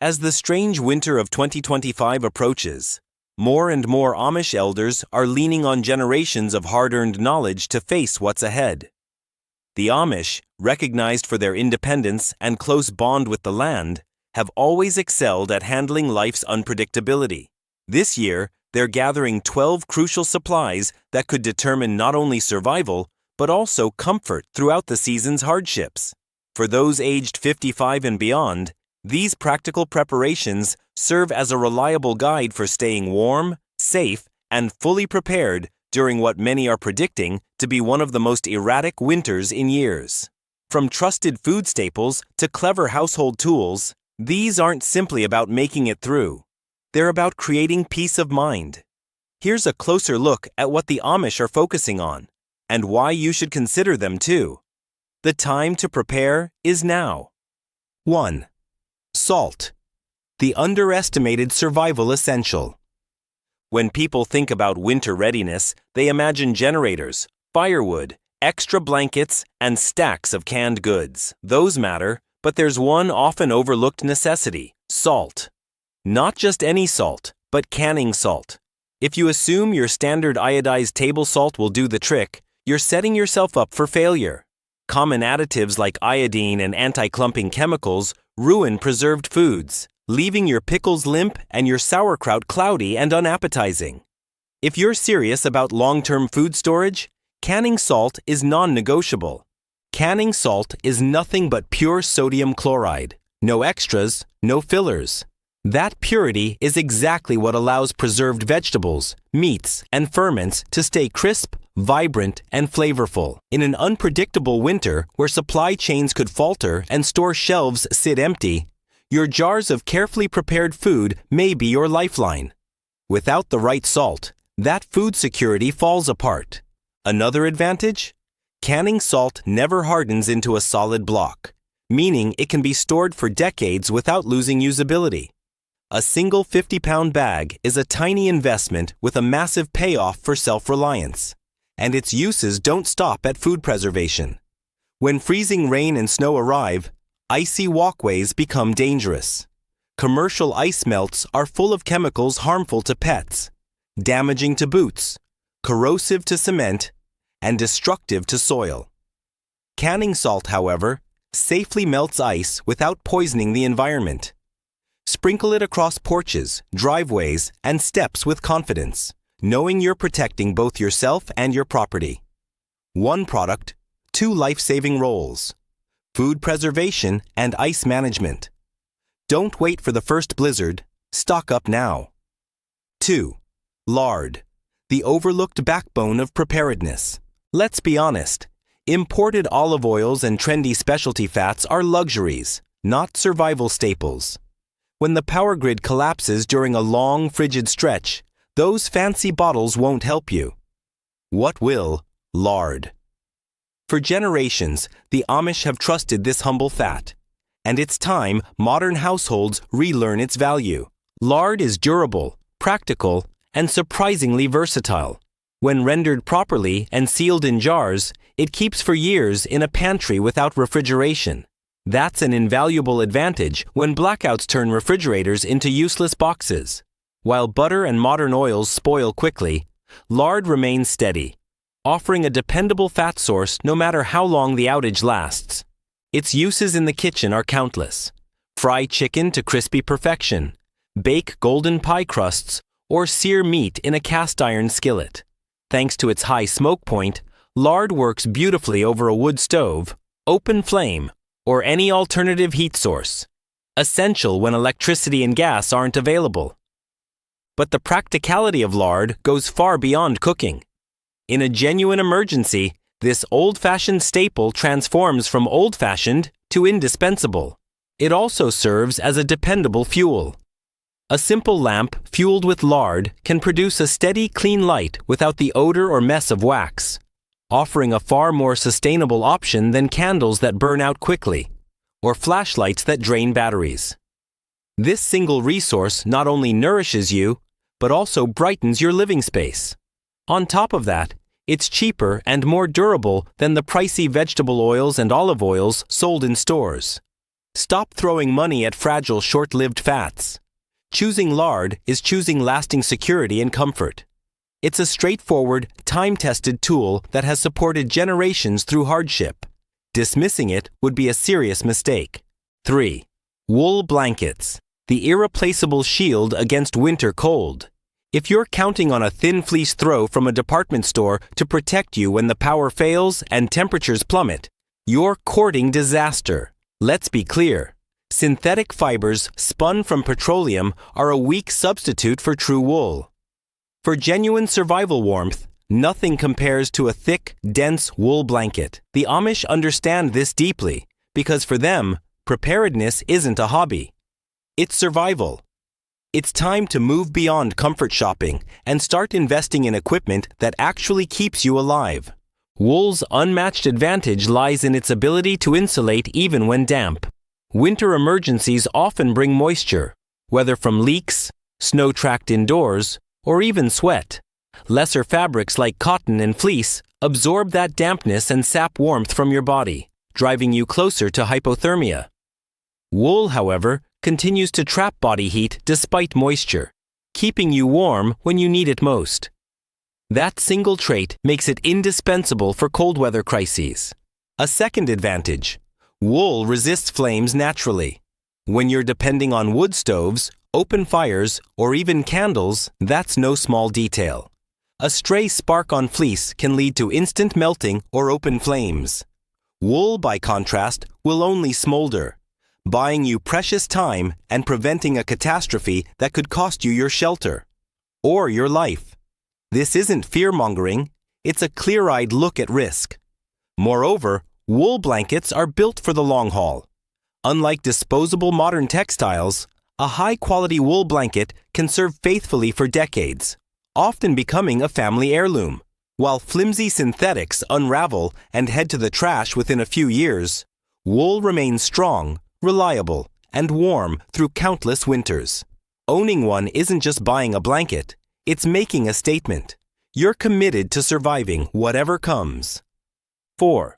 As the strange winter of 2025 approaches, more and more Amish elders are leaning on generations of hard-earned knowledge to face what's ahead. The Amish, recognized for their independence and close bond with the land, have always excelled at handling life's unpredictability. This year, they're gathering 12 crucial supplies that could determine not only survival, but also comfort throughout the season's hardships. For those aged 55 and beyond, these practical preparations serve as a reliable guide for staying warm, safe, and fully prepared during what many are predicting to be one of the most erratic winters in years. From trusted food staples to clever household tools, these aren't simply about making it through. They're about creating peace of mind. Here's a closer look at what the Amish are focusing on, and why you should consider them too. The time to prepare is now. 1. Salt, the underestimated survival essential. When people think about winter readiness, they imagine generators, firewood, extra blankets, and stacks of canned goods. Those matter, but there's one often overlooked necessity: salt. Not just any salt, but canning salt. If you assume your standard iodized table salt will do the trick, you're setting yourself up for failure. Common additives like iodine and anti-clumping chemicals ruin preserved foods, leaving your pickles limp and your sauerkraut cloudy and unappetizing. If you're serious about long-term food storage, canning salt is non-negotiable. Canning salt is nothing but pure sodium chloride. No extras, no fillers. That purity is exactly what allows preserved vegetables, meats, and ferments to stay crisp, vibrant, and flavorful. In an unpredictable winter where supply chains could falter and store shelves sit empty, your jars of carefully prepared food may be your lifeline. Without the right salt, that food security falls apart. Another advantage? Canning salt never hardens into a solid block, meaning it can be stored for decades without losing usability. A single 50-pound bag is a tiny investment with a massive payoff for self-reliance, and its uses don't stop at food preservation. When freezing rain and snow arrive, icy walkways become dangerous. Commercial ice melts are full of chemicals harmful to pets, damaging to boots, corrosive to cement, and destructive to soil. Canning salt, however, safely melts ice without poisoning the environment. Sprinkle it across porches, driveways, and steps with confidence, knowing you're protecting both yourself and your property. One product, two life-saving roles: food preservation and ice management. Don't wait for the first blizzard, stock up now. 2. Lard, the overlooked backbone of preparedness. Let's be honest, imported olive oils and trendy specialty fats are luxuries, not survival staples. When the power grid collapses during a long, frigid stretch, those fancy bottles won't help you. What will? Lard. For generations, the Amish have trusted this humble fat, and it's time modern households relearn its value. Lard is durable, practical, and surprisingly versatile. When rendered properly and sealed in jars, it keeps for years in a pantry without refrigeration. That's an invaluable advantage when blackouts turn refrigerators into useless boxes. While butter and modern oils spoil quickly, lard remains steady, offering a dependable fat source no matter how long the outage lasts. Its uses in the kitchen are countless. Fry chicken to crispy perfection, bake golden pie crusts, or sear meat in a cast iron skillet. Thanks to its high smoke point, lard works beautifully over a wood stove, open flame, or any alternative heat source. Essential when electricity and gas aren't available. But the practicality of lard goes far beyond cooking. In a genuine emergency, this old-fashioned staple transforms from old-fashioned to indispensable. It also serves as a dependable fuel. A simple lamp fueled with lard can produce a steady, clean light without the odor or mess of wax, offering a far more sustainable option than candles that burn out quickly, or flashlights that drain batteries. This single resource not only nourishes you, but also brightens your living space. On top of that, it's cheaper and more durable than the pricey vegetable oils and olive oils sold in stores. Stop throwing money at fragile, short-lived fats. Choosing lard is choosing lasting security and comfort. It's a straightforward, time-tested tool that has supported generations through hardship. Dismissing it would be a serious mistake. 3. Wool blankets, the irreplaceable shield against winter cold. If you're counting on a thin fleece throw from a department store to protect you when the power fails and temperatures plummet, you're courting disaster. Let's be clear. Synthetic fibers spun from petroleum are a weak substitute for true wool. For genuine survival warmth, nothing compares to a thick, dense wool blanket. The Amish understand this deeply because for them, preparedness isn't a hobby. It's survival. It's time to move beyond comfort shopping and start investing in equipment that actually keeps you alive. Wool's unmatched advantage lies in its ability to insulate even when damp. Winter emergencies often bring moisture, whether from leaks, snow tracked indoors, or even sweat. Lesser fabrics like cotton and fleece absorb that dampness and sap warmth from your body, driving you closer to hypothermia. Wool, however, continues to trap body heat despite moisture, keeping you warm when you need it most. That single trait makes it indispensable for cold weather crises. A second advantage: wool resists flames naturally. When you're depending on wood stoves, open fires, or even candles, that's no small detail. A stray spark on fleece can lead to instant melting or open flames. Wool, by contrast, will only smolder, buying you precious time and preventing a catastrophe that could cost you your shelter or your life. This isn't fear-mongering, it's a clear-eyed look at risk. Moreover, wool blankets are built for the long haul. Unlike disposable modern textiles, a high-quality wool blanket can serve faithfully for decades, often becoming a family heirloom. While flimsy synthetics unravel and head to the trash within a few years, wool remains strong, reliable, and warm through countless winters. Owning one isn't just buying a blanket, it's making a statement. You're committed to surviving whatever comes. 4.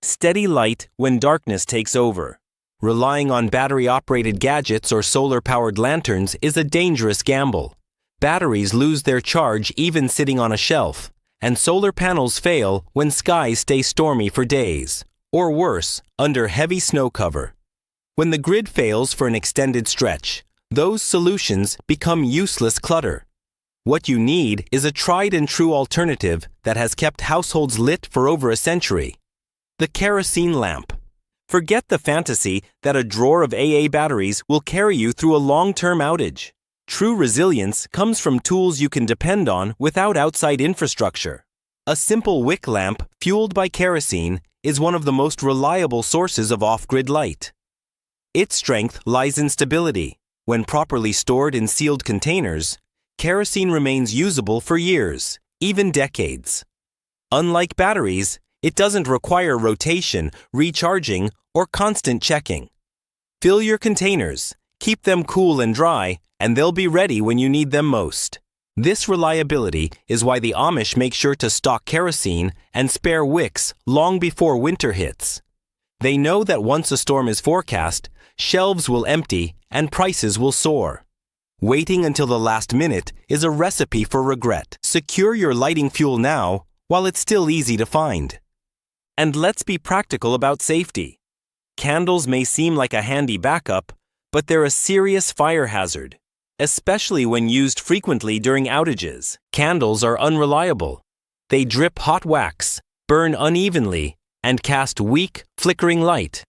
Steady light when darkness takes over. Relying on battery-operated gadgets or solar-powered lanterns is a dangerous gamble. Batteries lose their charge even sitting on a shelf, and solar panels fail when skies stay stormy for days, or worse, under heavy snow cover. When the grid fails for an extended stretch, those solutions become useless clutter. What you need is a tried-and-true alternative that has kept households lit for over a century: the kerosene lamp. Forget the fantasy that a drawer of AA batteries will carry you through a long-term outage. True resilience comes from tools you can depend on without outside infrastructure. A simple wick lamp fueled by kerosene is one of the most reliable sources of off-grid light. Its strength lies in stability. When properly stored in sealed containers, kerosene remains usable for years, even decades. Unlike batteries, it doesn't require rotation, recharging, or constant checking. Fill your containers, keep them cool and dry, and they'll be ready when you need them most. This reliability is why the Amish make sure to stock kerosene and spare wicks long before winter hits. They know that once a storm is forecast, shelves will empty and prices will soar. Waiting until the last minute is a recipe for regret. Secure your lighting fuel now while it's still easy to find. And let's be practical about safety. Candles may seem like a handy backup, but they're a serious fire hazard, especially when used frequently during outages. Candles are unreliable. They drip hot wax, burn unevenly, and cast weak, flickering light.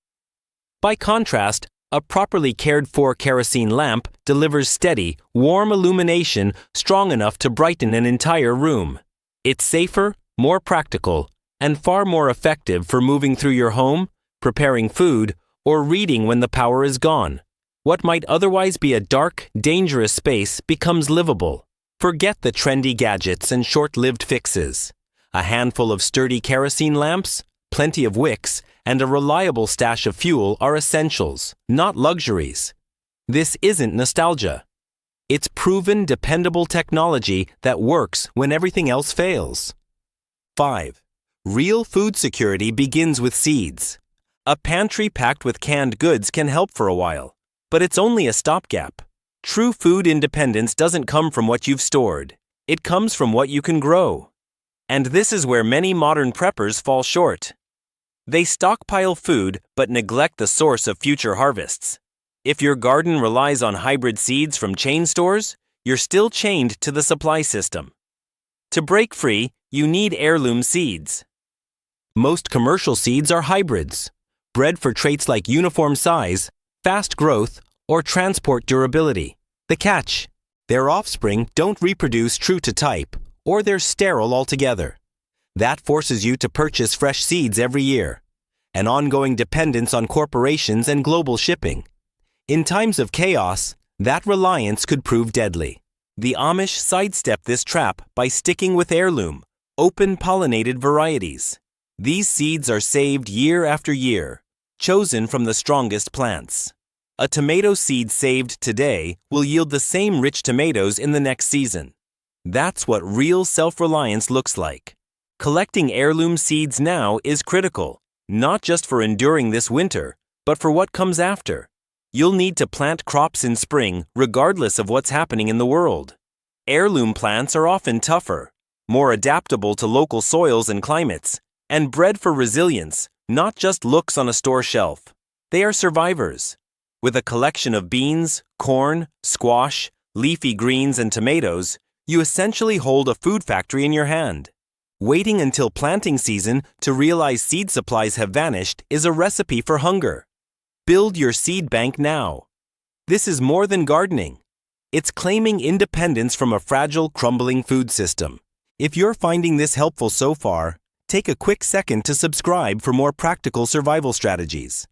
By contrast, a properly cared-for kerosene lamp delivers steady, warm illumination strong enough to brighten an entire room. It's safer, more practical, and far more effective for moving through your home, preparing food, or reading when the power is gone. What might otherwise be a dark, dangerous space becomes livable. Forget the trendy gadgets and short-lived fixes. A handful of sturdy kerosene lamps, plenty of wicks, and a reliable stash of fuel are essentials, not luxuries. This isn't nostalgia. It's proven, dependable technology that works when everything else fails. 5. Real food security begins with seeds. A pantry packed with canned goods can help for a while, but it's only a stopgap. True food independence doesn't come from what you've stored. It comes from what you can grow. And this is where many modern preppers fall short. They stockpile food but neglect the source of future harvests. If your garden relies on hybrid seeds from chain stores, you're still chained to the supply system. To break free, you need heirloom seeds. Most commercial seeds are hybrids, bred for traits like uniform size, fast growth, or transport durability. The catch: their offspring don't reproduce true to type, or they're sterile altogether. That forces you to purchase fresh seeds every year, an ongoing dependence on corporations and global shipping. In times of chaos, that reliance could prove deadly. The Amish sidestep this trap by sticking with heirloom, open-pollinated varieties. These seeds are saved year after year, chosen from the strongest plants. A tomato seed saved today will yield the same rich tomatoes in the next season. That's what real self-reliance looks like. Collecting heirloom seeds now is critical, not just for enduring this winter, but for what comes after. You'll need to plant crops in spring regardless of what's happening in the world. Heirloom plants are often tougher, more adaptable to local soils and climates, and bred for resilience, not just looks on a store shelf. They are survivors. With a collection of beans, corn, squash, leafy greens, and tomatoes, you essentially hold a food factory in your hand. Waiting until planting season to realize seed supplies have vanished is a recipe for hunger. Build your seed bank now. This is more than gardening. It's claiming independence from a fragile, crumbling food system. If you're finding this helpful so far, take a quick second to subscribe for more practical survival strategies.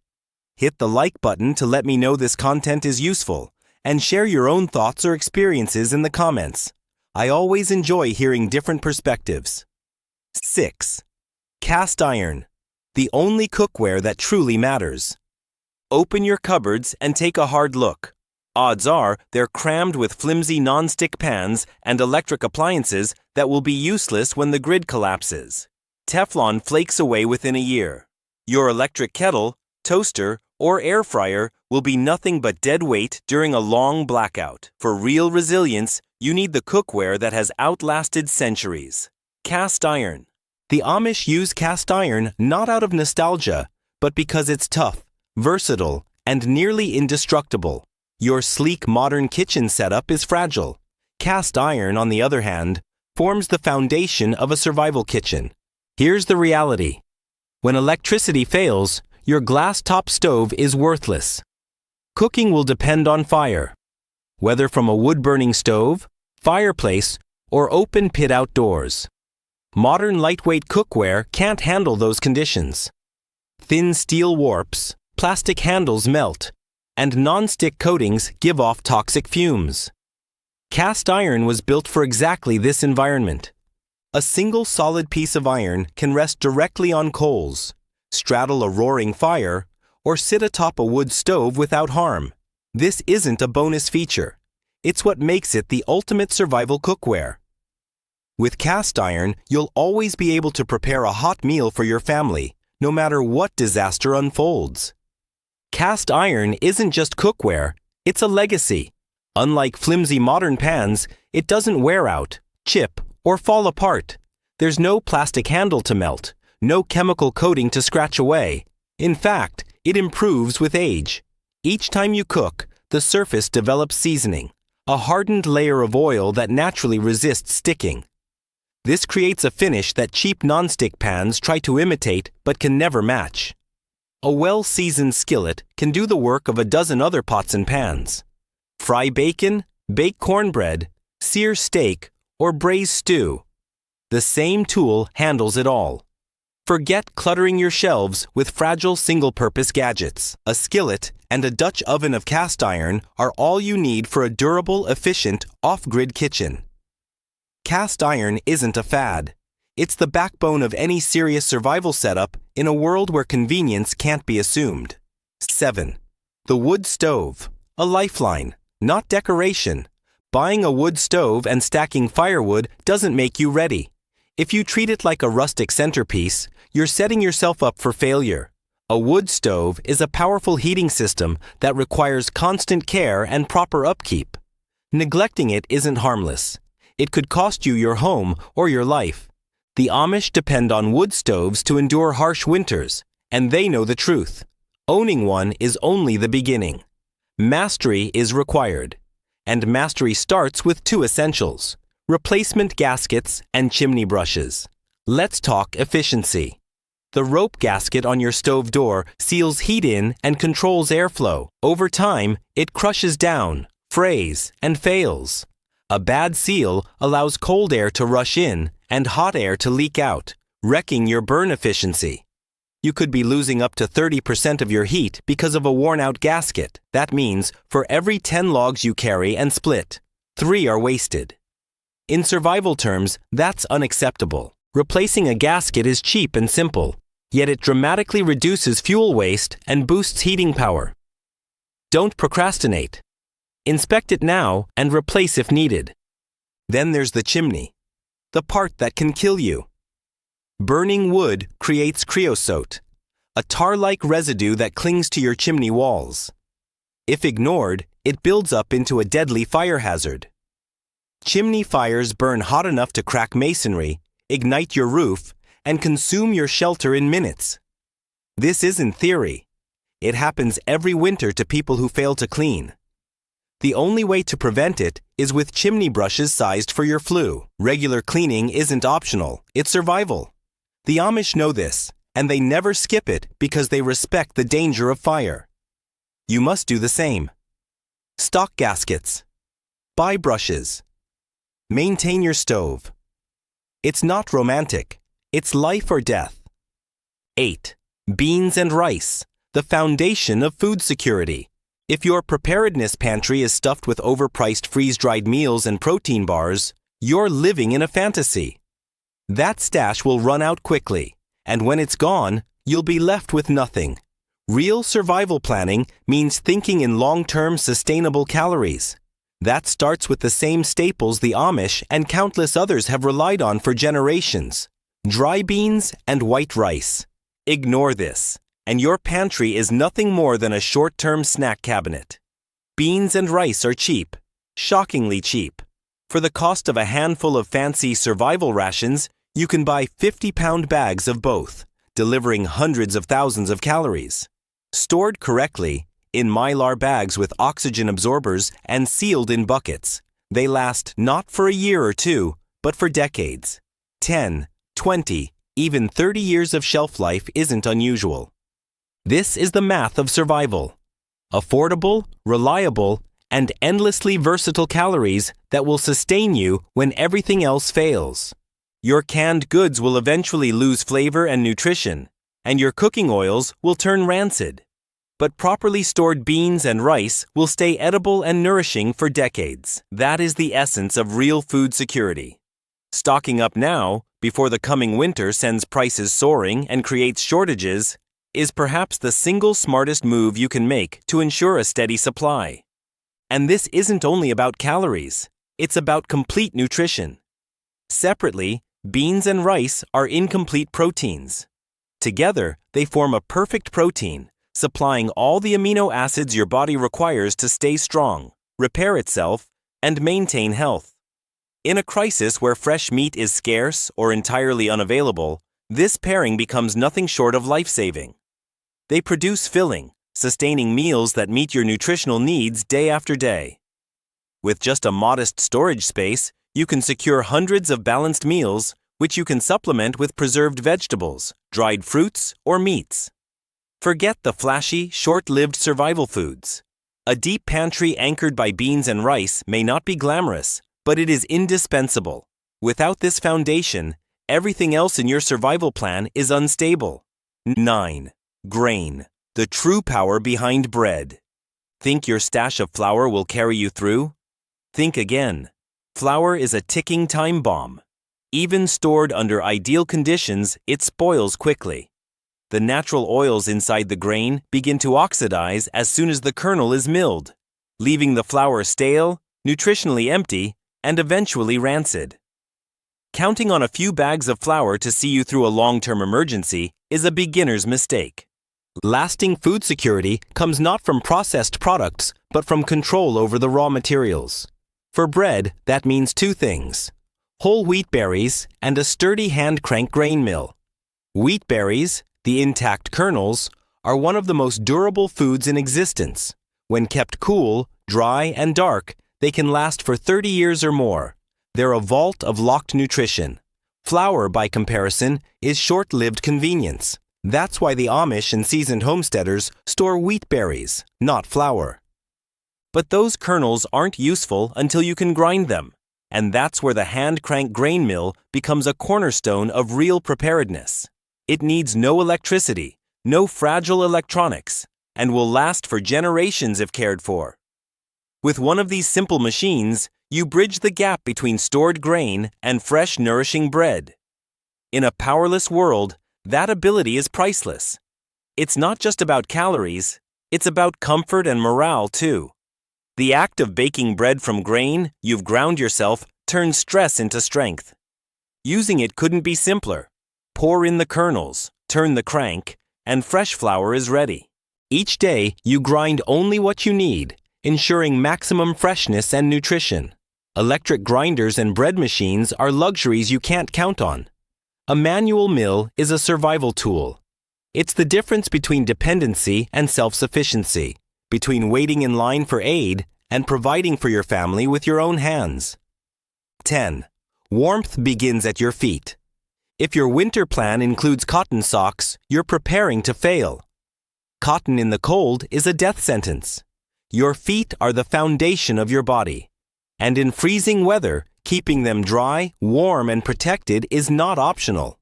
Hit the like button to let me know this content is useful, and share your own thoughts or experiences in the comments. I always enjoy hearing different perspectives. 6. Cast iron, the only cookware that truly matters. Open your cupboards and take a hard look. Odds are they're crammed with flimsy non-stick pans and electric appliances that will be useless when the grid collapses. Teflon flakes away within a year. Your electric kettle, toaster, or air fryer will be nothing but dead weight during a long blackout. For real resilience, you need the cookware that has outlasted centuries. Cast iron. The Amish use cast iron not out of nostalgia, but because it's tough, versatile, and nearly indestructible. Your sleek modern kitchen setup is fragile. Cast iron, on the other hand, forms the foundation of a survival kitchen. Here's the reality. When electricity fails, your glass-top stove is worthless. Cooking will depend on fire, whether from a wood-burning stove, fireplace, or open pit outdoors. Modern lightweight cookware can't handle those conditions. Thin steel warps, plastic handles melt, and non-stick coatings give off toxic fumes. Cast iron was built for exactly this environment. A single solid piece of iron can rest directly on coals, straddle a roaring fire, or sit atop a wood stove without harm. This isn't a bonus feature. It's what makes it the ultimate survival cookware. With cast iron, you'll always be able to prepare a hot meal for your family, no matter what disaster unfolds. Cast iron isn't just cookware, it's a legacy. Unlike flimsy modern pans, it doesn't wear out, chip, or fall apart. There's no plastic handle to melt, no chemical coating to scratch away. In fact, it improves with age. Each time you cook, the surface develops seasoning, a hardened layer of oil that naturally resists sticking. This creates a finish that cheap nonstick pans try to imitate but can never match. A well-seasoned skillet can do the work of a dozen other pots and pans. Fry bacon, bake cornbread, sear steak, or braise stew. The same tool handles it all. Forget cluttering your shelves with fragile single-purpose gadgets. A skillet and a Dutch oven of cast iron are all you need for a durable, efficient, off-grid kitchen. Cast iron isn't a fad. It's the backbone of any serious survival setup in a world where convenience can't be assumed. 7. The wood stove. A lifeline, not decoration. Buying a wood stove and stacking firewood doesn't make you ready. If you treat it like a rustic centerpiece, you're setting yourself up for failure. A wood stove is a powerful heating system that requires constant care and proper upkeep. Neglecting it isn't harmless. It could cost you your home or your life. The Amish depend on wood stoves to endure harsh winters, and they know the truth. Owning one is only the beginning. Mastery is required. And mastery starts with two essentials: replacement gaskets and chimney brushes. Let's talk efficiency. The rope gasket on your stove door seals heat in and controls airflow. Over time, it crushes down, frays, and fails. A bad seal allows cold air to rush in and hot air to leak out, wrecking your burn efficiency. You could be losing up to 30% of your heat because of a worn-out gasket. That means for every 10 logs you carry and split, 3 are wasted. In survival terms, that's unacceptable. Replacing a gasket is cheap and simple, yet it dramatically reduces fuel waste and boosts heating power. Don't procrastinate. Inspect it now and replace if needed. Then there's the chimney, the part that can kill you. Burning wood creates creosote, a tar-like residue that clings to your chimney walls. If ignored, it builds up into a deadly fire hazard. Chimney fires burn hot enough to crack masonry, ignite your roof, and consume your shelter in minutes. This isn't theory. It happens every winter to people who fail to clean. The only way to prevent it is with chimney brushes sized for your flue. Regular cleaning isn't optional, it's survival. The Amish know this, and they never skip it because they respect the danger of fire. You must do the same. Stock gaskets. Buy brushes. Maintain your stove. It's not romantic. It's life or death. 8. Beans and rice, the foundation of food security. If your preparedness pantry is stuffed with overpriced freeze-dried meals and protein bars, you're living in a fantasy. That stash will run out quickly, and when it's gone, you'll be left with nothing. Real survival planning means thinking in long-term sustainable calories. That starts with the same staples the Amish and countless others have relied on for generations: dry beans and white rice. Ignore this, and your pantry is nothing more than a short-term snack cabinet. Beans and rice are cheap, shockingly cheap. For the cost of a handful of fancy survival rations, you can buy 50-pound bags of both, delivering hundreds of thousands of calories. Stored correctly, in mylar bags with oxygen absorbers and sealed in buckets, they last not for a year or two, but for decades. 10, 20, even 30 years of shelf life isn't unusual. This is the math of survival. Affordable, reliable, and endlessly versatile calories that will sustain you when everything else fails. Your canned goods will eventually lose flavor and nutrition, and your cooking oils will turn rancid. But properly stored beans and rice will stay edible and nourishing for decades. That is the essence of real food security. Stocking up now, before the coming winter sends prices soaring and creates shortages, is perhaps the single smartest move you can make to ensure a steady supply. And this isn't only about calories, it's about complete nutrition. Separately, beans and rice are incomplete proteins. Together, they form a perfect protein, supplying all the amino acids your body requires to stay strong, repair itself, and maintain health. In a crisis where fresh meat is scarce or entirely unavailable, this pairing becomes nothing short of life-saving. They produce filling, sustaining meals that meet your nutritional needs day after day. With just a modest storage space, you can secure hundreds of balanced meals, which you can supplement with preserved vegetables, dried fruits, or meats. Forget the flashy, short-lived survival foods. A deep pantry anchored by beans and rice may not be glamorous, but it is indispensable. Without this foundation, everything else in your survival plan is unstable. 9. Grain, the true power behind bread. Think your stash of flour will carry you through? Think again. Flour is a ticking time bomb. Even stored under ideal conditions, it spoils quickly. The natural oils inside the grain begin to oxidize as soon as the kernel is milled, leaving the flour stale, nutritionally empty, and eventually rancid. Counting on a few bags of flour to see you through a long-term emergency is a beginner's mistake. Lasting food security comes not from processed products, but from control over the raw materials. For bread, that means two things: whole wheat berries and a sturdy hand-crank grain mill. Wheat berries, the intact kernels, are one of the most durable foods in existence. When kept cool, dry, and dark, they can last for 30 years or more. They're a vault of locked nutrition. Flour, by comparison, is short-lived convenience. That's why the Amish and seasoned homesteaders store wheat berries, not flour. But those kernels aren't useful until you can grind them, and that's where the hand-crank grain mill becomes a cornerstone of real preparedness. It needs no electricity, no fragile electronics, and will last for generations if cared for. With one of these simple machines, you bridge the gap between stored grain and fresh, nourishing bread. In a powerless world, that ability is priceless. It's not just about calories, it's about comfort and morale too. The act of baking bread from grain you've ground yourself turns stress into strength. Using it couldn't be simpler. Pour in the kernels, turn the crank, and fresh flour is ready. Each day, you grind only what you need, ensuring maximum freshness and nutrition. Electric grinders and bread machines are luxuries you can't count on. A manual mill is a survival tool. It's the difference between dependency and self-sufficiency, between waiting in line for aid and providing for your family with your own hands. 10. Warmth begins at your feet. If your winter plan includes cotton socks, you're preparing to fail. Cotton in the cold is a death sentence. Your feet are the foundation of your body. And in freezing weather, keeping them dry, warm, and protected is not optional.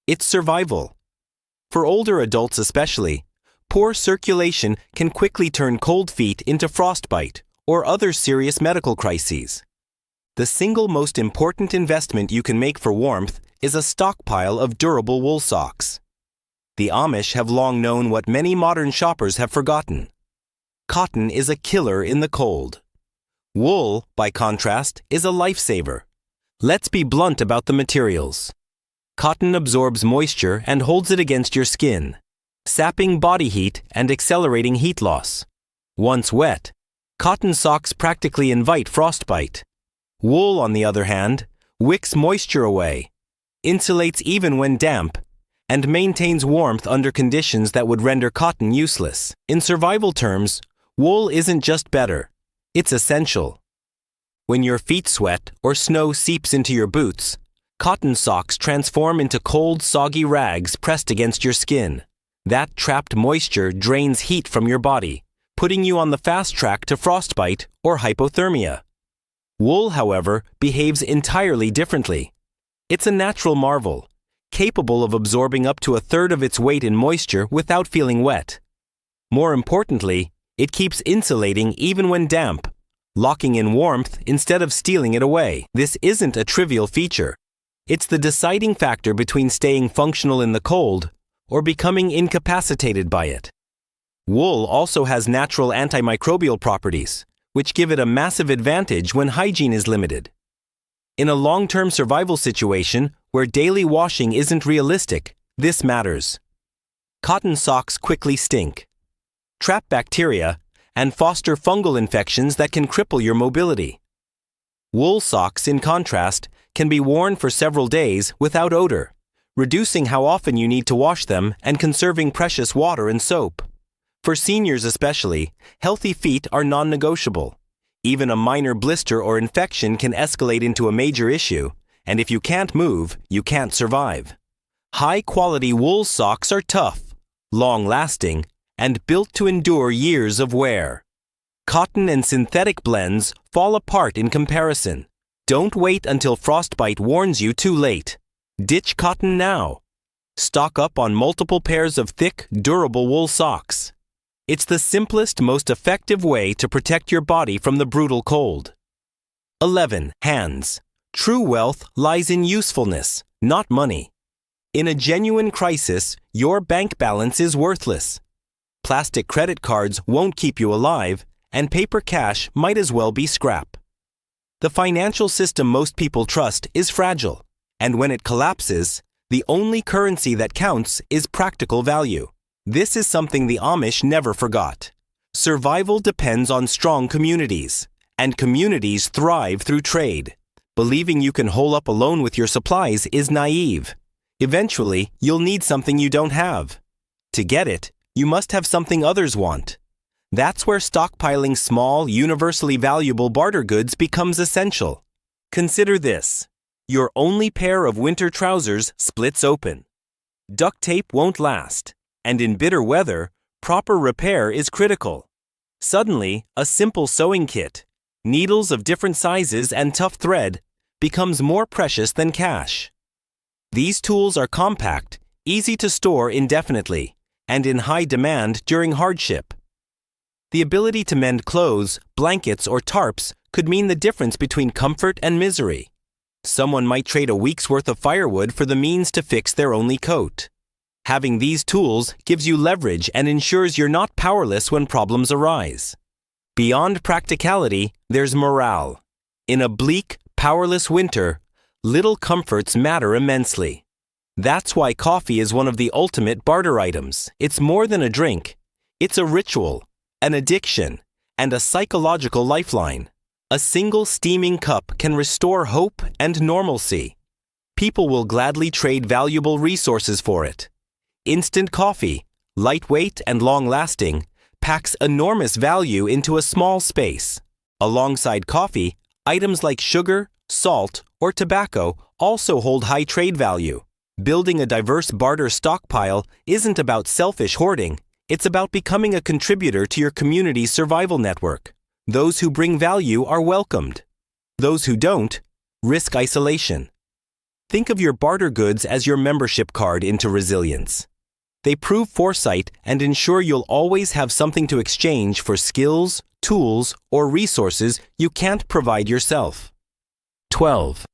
It's survival. For older adults especially, poor circulation can quickly turn cold feet into frostbite or other serious medical crises. The single most important investment you can make for warmth is a stockpile of durable wool socks. The Amish have long known what many modern shoppers have forgotten. Cotton is a killer in the cold. Wool, by contrast, is a lifesaver. Let's be blunt about the materials. Cotton absorbs moisture and holds it against your skin, sapping body heat and accelerating heat loss. Once wet, cotton socks practically invite frostbite. Wool, on the other hand, wicks moisture away, insulates even when damp, and maintains warmth under conditions that would render cotton useless. In survival terms, wool isn't just better, it's essential. When your feet sweat or snow seeps into your boots, cotton socks transform into cold, soggy rags pressed against your skin. That trapped moisture drains heat from your body, putting you on the fast track to frostbite or hypothermia. Wool, however, behaves entirely differently. It's a natural marvel, capable of absorbing up to a third of its weight in moisture without feeling wet. More importantly, it keeps insulating even when damp, locking in warmth instead of stealing it away. This isn't a trivial feature. It's the deciding factor between staying functional in the cold or becoming incapacitated by it. Wool also has natural antimicrobial properties, which give it a massive advantage when hygiene is limited. In a long-term survival situation where daily washing isn't realistic, this matters. Cotton socks quickly stink, trap bacteria, and foster fungal infections that can cripple your mobility. Wool socks, in contrast, can be worn for several days without odor, reducing how often you need to wash them and conserving precious water and soap. For seniors especially, healthy feet are non-negotiable. Even a minor blister or infection can escalate into a major issue, and if you can't move, you can't survive. High-quality wool socks are tough, long-lasting, and built to endure years of wear. Cotton and synthetic blends fall apart in comparison. Don't wait until frostbite warns you too late. Ditch cotton now. Stock up on multiple pairs of thick, durable wool socks. It's the simplest, most effective way to protect your body from the brutal cold. 11. Hands. True wealth lies in usefulness, not money. In a genuine crisis, your bank balance is worthless. Plastic credit cards won't keep you alive, and paper cash might as well be scrap. The financial system most people trust is fragile, and when it collapses, the only currency that counts is practical value. This is something the Amish never forgot. Survival depends on strong communities, and communities thrive through trade. Believing you can hole up alone with your supplies is naive. Eventually, you'll need something you don't have. To get it, you must have something others want. That's where stockpiling small, universally valuable barter goods becomes essential. Consider this. Your only pair of winter trousers splits open. Duct tape won't last, and in bitter weather, proper repair is critical. Suddenly, a simple sewing kit, needles of different sizes and tough thread, becomes more precious than cash. These tools are compact, easy to store indefinitely, and in high demand during hardship. The ability to mend clothes, blankets, or tarps could mean the difference between comfort and misery. Someone might trade a week's worth of firewood for the means to fix their only coat. Having these tools gives you leverage and ensures you're not powerless when problems arise. Beyond practicality, there's morale. In a bleak, powerless winter, little comforts matter immensely. That's why coffee is one of the ultimate barter items. It's more than a drink. It's a ritual, an addiction, and a psychological lifeline. A single steaming cup can restore hope and normalcy. People will gladly trade valuable resources for it. Instant coffee, lightweight and long-lasting, packs enormous value into a small space. Alongside coffee, items like sugar, salt, or tobacco also hold high trade value. Building a diverse barter stockpile isn't about selfish hoarding. It's about becoming a contributor to your community's survival network. Those who bring value are welcomed. Those who don't, risk isolation. Think of your barter goods as your membership card into resilience. They prove foresight and ensure you'll always have something to exchange for skills, tools, or resources you can't provide yourself. 12.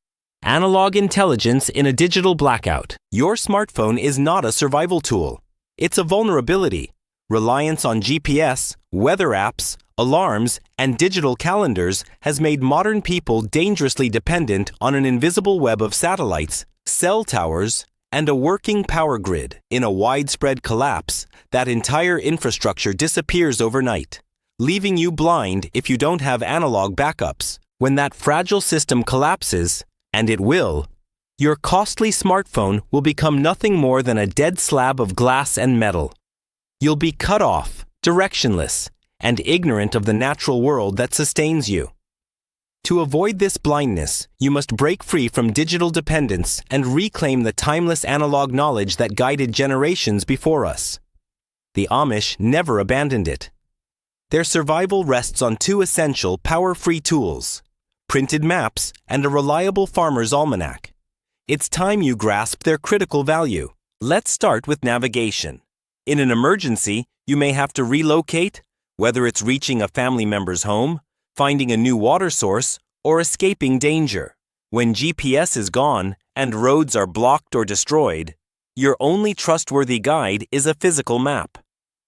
Analog intelligence in a digital blackout. Your smartphone is not a survival tool. It's a vulnerability. Reliance on GPS, weather apps, alarms, and digital calendars has made modern people dangerously dependent on an invisible web of satellites, cell towers, and a working power grid. In a widespread collapse, that entire infrastructure disappears overnight, leaving you blind if you don't have analog backups. When that fragile system collapses, and it will, your costly smartphone will become nothing more than a dead slab of glass and metal. You'll be cut off, directionless, and ignorant of the natural world that sustains you. To avoid this blindness, you must break free from digital dependence and reclaim the timeless analog knowledge that guided generations before us. The Amish never abandoned it. Their survival rests on two essential power-free tools: printed maps and a reliable farmer's almanac. It's time you grasp their critical value. Let's start with navigation. In an emergency, you may have to relocate, whether it's reaching a family member's home, finding a new water source, or escaping danger. When GPS is gone and roads are blocked or destroyed, your only trustworthy guide is a physical map.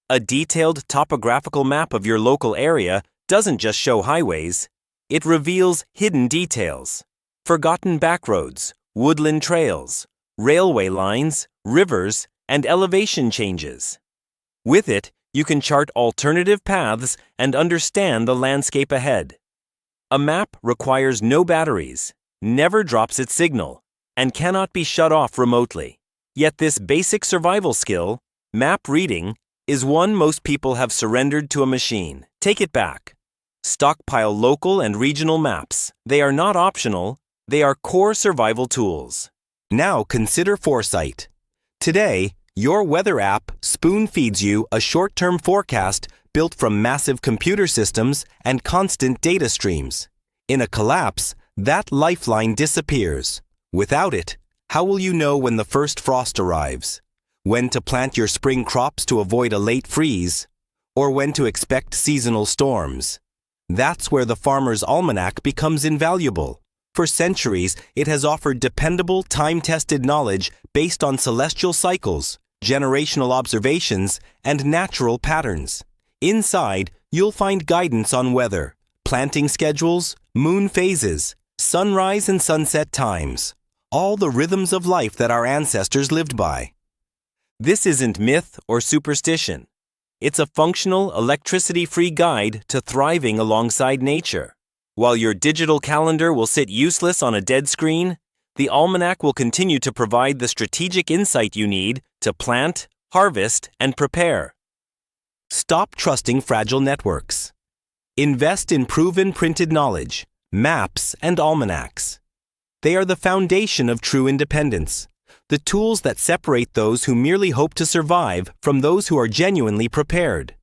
A detailed topographical map of your local area doesn't just show highways. It reveals hidden details: forgotten backroads, woodland trails, railway lines, rivers, and elevation changes. With it, you can chart alternative paths and understand the landscape ahead. A map requires no batteries, never drops its signal, and cannot be shut off remotely. Yet this basic survival skill, map reading, is one most people have surrendered to a machine. Take it back. Stockpile local and regional maps. They are not optional, they are core survival tools. Now consider foresight. Today, your weather app spoon-feeds you a short-term forecast built from massive computer systems and constant data streams. In a collapse, that lifeline disappears. Without it, how will you know when the first frost arrives? When to plant your spring crops to avoid a late freeze? Or when to expect seasonal storms? That's where the farmer's almanac becomes invaluable. For centuries, it has offered dependable, time-tested knowledge based on celestial cycles, generational observations, and natural patterns. Inside, you'll find guidance on weather, planting schedules, moon phases, sunrise and sunset times, all the rhythms of life that our ancestors lived by. This isn't myth or superstition. It's a functional, electricity-free guide to thriving alongside nature. While your digital calendar will sit useless on a dead screen, the almanac will continue to provide the strategic insight you need to plant, harvest, and prepare. Stop trusting fragile networks. Invest in proven printed knowledge, maps, and almanacs. They are the foundation of true independence, the tools that separate those who merely hope to survive from those who are genuinely prepared.